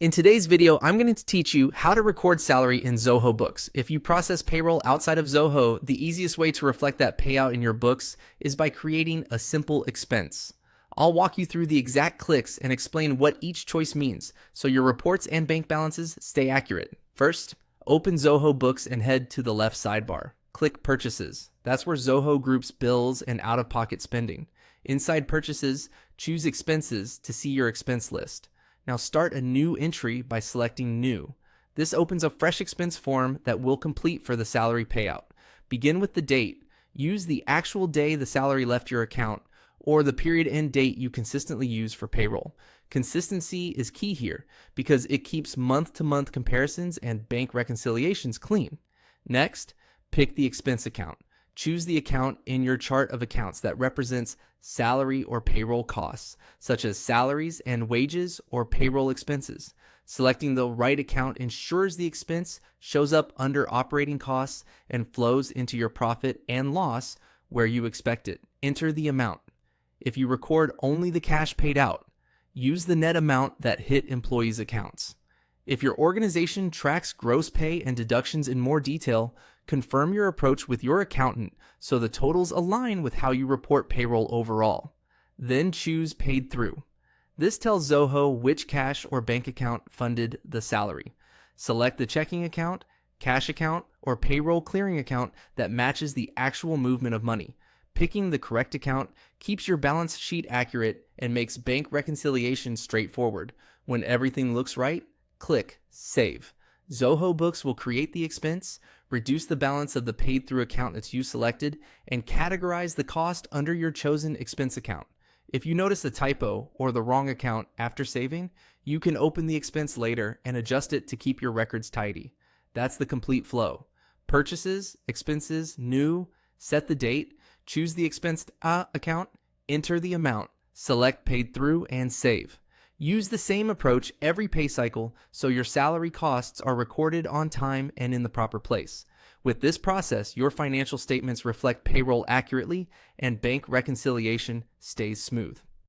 In today's video, I'm going to teach you how to record salary in Zoho books. If you process payroll outside of Zoho, the easiest way to reflect that payout in your books is by creating a simple expense. I'll walk you through the exact clicks and explain what each choice means so your reports and bank balances stay accurate. First, open Zoho books and head to the left sidebar. Click Purchases. That's where Zoho groups bills and out-of-pocket spending. Inside Purchases, choose Expenses to see your expense list. Now start a new entry by selecting New. This opens a fresh expense form that will complete for the salary payout. Begin with the date. Use the actual day the salary left your account or the period end date you consistently use for payroll. Consistency is key here because it keeps month-to-month comparisons and bank reconciliations clean. Next, pick the expense account. Choose the account in your chart of accounts that represents salary or payroll costs, such as salaries and wages or payroll expenses. Selecting the right account ensures the expense shows up under operating costs and flows into your profit and loss where you expect it. Enter the amount. If you record only the cash paid out, use the net amount that hit employees' accounts. If your organization tracks gross pay and deductions in more detail, confirm your approach with your accountant so the totals align with how you report payroll overall. Then choose Paid Through. This tells Zoho which cash or bank account funded the salary. Select the checking account, cash account, or payroll clearing account that matches the actual movement of money. Picking the correct account keeps your balance sheet accurate and makes bank reconciliation straightforward. When everything looks right, click Save. Zoho Books will create the expense, reduce the balance of the paid through account that you selected, and categorize the cost under your chosen expense account. If you notice a typo or the wrong account after saving, you can open the expense later and adjust it to keep your records tidy. That's the complete flow. Purchases, expenses, new, set the date, choose the expense account, enter the amount, select paid through, and save. Use the same approach every pay cycle so your salary costs are recorded on time and in the proper place. With this process, your financial statements reflect payroll accurately and bank reconciliation stays smooth.